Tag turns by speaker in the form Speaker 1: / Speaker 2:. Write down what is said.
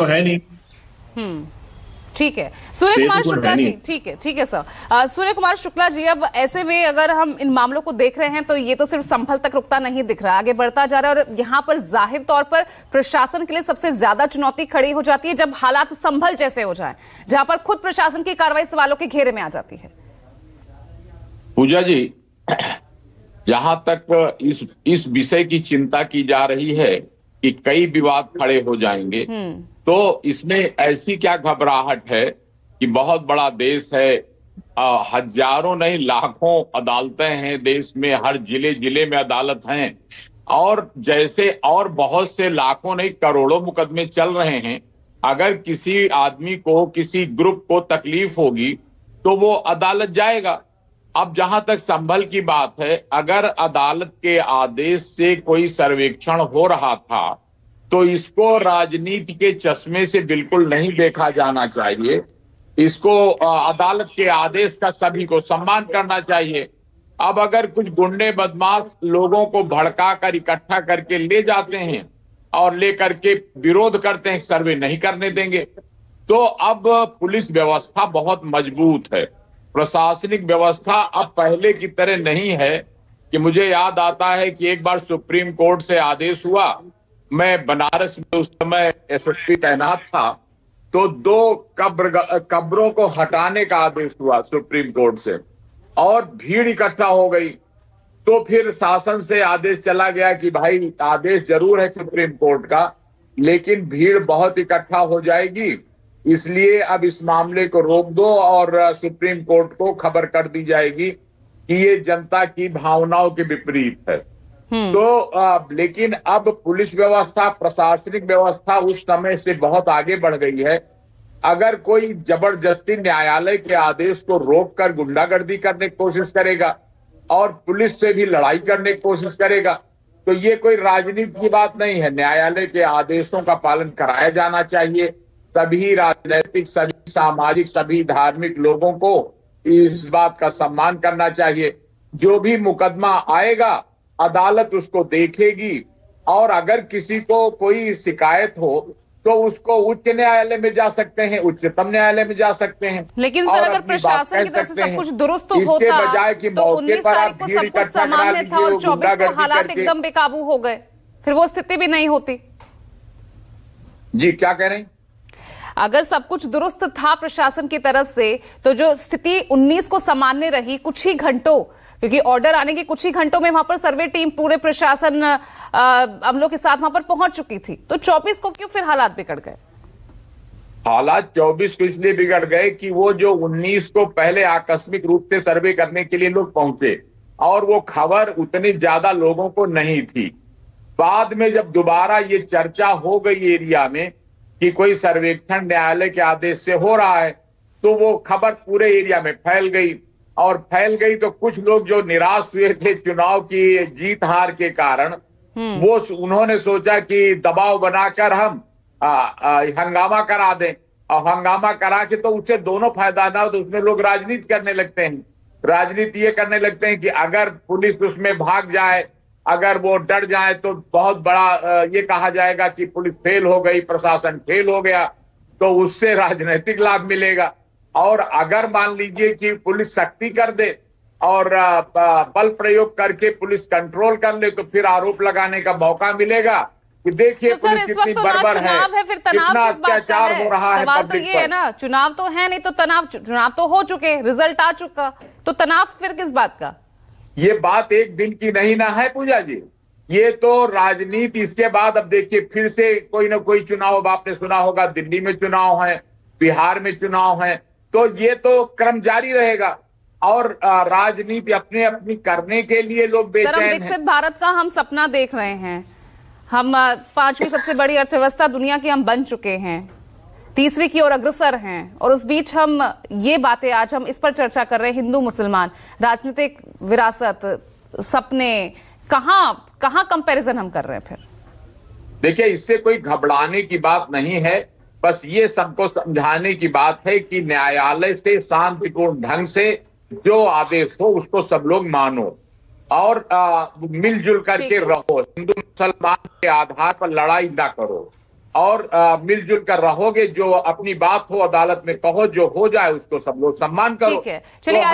Speaker 1: तो है नहीं।
Speaker 2: ठीक है सूर्य
Speaker 1: स्टे
Speaker 2: कुमार
Speaker 1: तो कोई
Speaker 2: शुक्ला
Speaker 1: है
Speaker 2: जी,
Speaker 1: नहीं।
Speaker 2: ठीक है सर। सूर्य कुमार शुक्ला जी, अब ऐसे में अगर हम इन मामलों को देख रहे हैं तो ये तो सिर्फ संभल तक रुकता नहीं दिख रहा, आगे बढ़ता जा रहा है। और यहाँ पर जाहिर तौर पर प्रशासन के लिए सबसे ज्यादा चुनौती खड़ी हो जाती है जब हालात संभल जैसे हो जाए, जहां पर खुद प्रशासन की कार्रवाई सवालों के घेरे में आ जाती है।
Speaker 3: पूजा जी, जहां तक इस विषय की चिंता की जा रही है कि कई विवाद खड़े हो जाएंगे, तो इसमें ऐसी क्या घबराहट है कि बहुत बड़ा देश है, हजारों नहीं लाखों अदालतें हैं देश में, हर जिले जिले में अदालत हैं, और जैसे और बहुत से लाखों नहीं करोड़ों मुकदमे चल रहे हैं। अगर किसी आदमी को, किसी ग्रुप को तकलीफ होगी तो वो अदालत जाएगा। अब जहां तक संभल की बात है, अगर अदालत के आदेश से कोई सर्वेक्षण हो रहा था तो इसको राजनीति के चश्मे से बिल्कुल नहीं देखा जाना चाहिए। इसको अदालत के आदेश का सभी को सम्मान करना चाहिए। अब अगर कुछ गुंडे बदमाश लोगों को भड़का कर इकट्ठा करके ले जाते हैं और लेकर के विरोध करते हैं, सर्वे नहीं करने देंगे, तो अब पुलिस व्यवस्था बहुत मजबूत है। प्रशासनिक व्यवस्था अब पहले की तरह नहीं है कि मुझे याद आता है कि एक बार सुप्रीम कोर्ट से आदेश हुआ, मैं बनारस में उस समय एसएसपी तैनात था, तो 2 कब्रों को हटाने का आदेश हुआ सुप्रीम कोर्ट से, और भीड़ इकट्ठा हो गई। तो फिर शासन से आदेश चला गया कि भाई आदेश जरूर है सुप्रीम कोर्ट का, लेकिन भीड़ बहुत इकट्ठा हो जाएगी, इसलिए अब इस मामले को रोक दो और सुप्रीम कोर्ट को खबर कर दी जाएगी कि ये जनता की भावनाओं के विपरीत है। तो लेकिन अब पुलिस व्यवस्था, प्रशासनिक व्यवस्था उस समय से बहुत आगे बढ़ गई है। अगर कोई जबरदस्ती न्यायालय के आदेश को रोककर गुंडागर्दी करने की कोशिश करेगा और पुलिस से भी लड़ाई करने की कोशिश करेगा, तो ये कोई राजनीति की बात नहीं है। न्यायालय के आदेशों का पालन कराया जाना चाहिए। सभी राजनीतिक, सभी सामाजिक, सभी धार्मिक लोगों को इस बात का सम्मान करना चाहिए। जो भी मुकदमा आएगा अदालत उसको देखेगी, और अगर किसी को कोई शिकायत हो तो उसको उच्च न्यायालय में जा सकते हैं, उच्चतम न्यायालय में जा सकते हैं।
Speaker 2: लेकिन सर अगर प्रशासन की तरफ से सब कुछ दुरुस्त होता
Speaker 3: इसके बजाय कि
Speaker 2: तो
Speaker 3: मौके
Speaker 2: 19
Speaker 3: पर
Speaker 2: तारीख
Speaker 3: आप
Speaker 2: को
Speaker 3: भीड़
Speaker 2: सब कुछ
Speaker 3: इकट्ठा करा
Speaker 2: सामान्य था और
Speaker 3: लीजिए,
Speaker 2: 24 को
Speaker 3: गुंडागर्दी
Speaker 2: हालात
Speaker 3: करके।
Speaker 2: एकदम बेकाबू हो गए, फिर वो स्थिति भी नहीं होती।
Speaker 3: जी क्या कह रहे हैं?
Speaker 2: अगर सब कुछ दुरुस्त था प्रशासन की तरफ से, तो जो स्थिति 19 को सामान्य रही कुछ ही घंटों, क्योंकि ऑर्डर आने के कुछ ही घंटों में वहां पर सर्वे टीम पूरे प्रशासन अमलों के साथ वहां पर पहुंच चुकी थी, तो 24 को क्यों फिर हालात बिगड़ गए?
Speaker 3: हालात 24 को इसलिए बिगड़ गए कि वो जो 19 को पहले आकस्मिक रूप से सर्वे करने के लिए लोग पहुंचे और वो खबर उतनी ज्यादा लोगों को नहीं थी। बाद में जब दोबारा ये चर्चा हो गई एरिया में कि कोई सर्वेक्षण न्यायालय के आदेश से हो रहा है, तो वो खबर पूरे एरिया में फैल गई, और फैल गई तो कुछ लोग जो निराश हुए थे चुनाव की जीत हार के कारण, वो उन्होंने सोचा कि दबाव बनाकर हम हंगामा करा दें, और हंगामा करा के तो उससे दोनों फायदा ना हो, तो उसमें लोग राजनीति करने लगते हैं। राजनीति ये करने लगते हैं कि अगर पुलिस उसमें भाग जाए, अगर वो डर जाए, तो बहुत बड़ा ये कहा जाएगा कि पुलिस फेल हो गई, प्रशासन फेल हो गया, तो उससे राजनीतिक लाभ मिलेगा। और अगर मान लीजिए कि पुलिस सख्ती कर दे और बल प्रयोग करके पुलिस कंट्रोल कर ले, तो फिर आरोप लगाने का मौका मिलेगा कि देखिए
Speaker 2: तो सर
Speaker 3: पुलिस
Speaker 2: इस वक्त
Speaker 3: कितनी
Speaker 2: तो ना
Speaker 3: बर्बर
Speaker 2: चुनाव है, फिर तनाव
Speaker 3: कितना
Speaker 2: किस बात का
Speaker 3: अत्याचार
Speaker 2: है?
Speaker 3: हो रहा है
Speaker 2: सवाल तो
Speaker 3: पब्लिक
Speaker 2: ये है
Speaker 3: पर।
Speaker 2: ना, चुनाव तो है नहीं तो तनाव, चुनाव तो हो चुके, रिजल्ट आ चुका, तो तनाव फिर किस बात का?
Speaker 3: ये बात एक दिन की नहीं ना है पूजा जी, ये तो राजनीति। इसके बाद अब देखिए फिर से कोई ना कोई चुनाव, अब आपने सुना होगा दिल्ली में चुनाव है, बिहार में चुनाव है, तो ये तो क्रम जारी रहेगा। और राजनीति अपने अपनी करने के लिए लोग बेचैन हैं।
Speaker 2: विकसित भारत का हम सपना देख रहे हैं, हम 5वीं सबसे बड़ी अर्थव्यवस्था दुनिया की हम बन चुके हैं, 3री की ओर अग्रसर हैं, और उस बीच हम ये बातें, आज हम इस पर चर्चा कर रहे हैं, हिंदू मुसलमान, राजनीतिक विरासत, सपने, कहां कंपैरिजन हम कर रहे हैं? फिर
Speaker 3: देखिए इससे कोई घबराने की बात नहीं है, बस ये सबको समझाने की बात है कि न्यायालय से शांतिपूर्ण ढंग से जो आदेश हो उसको सब लोग मानो और मिलजुल करके रहो। हिंदू मुसलमान के आधार पर लड़ाई ना करो। और मिलजुल कर रहोगे, जो अपनी बात हो अदालत में कहो, जो हो जाए उसको सब लोग सम्मान करो।
Speaker 2: ठीक है, चलिए
Speaker 3: तो
Speaker 2: आज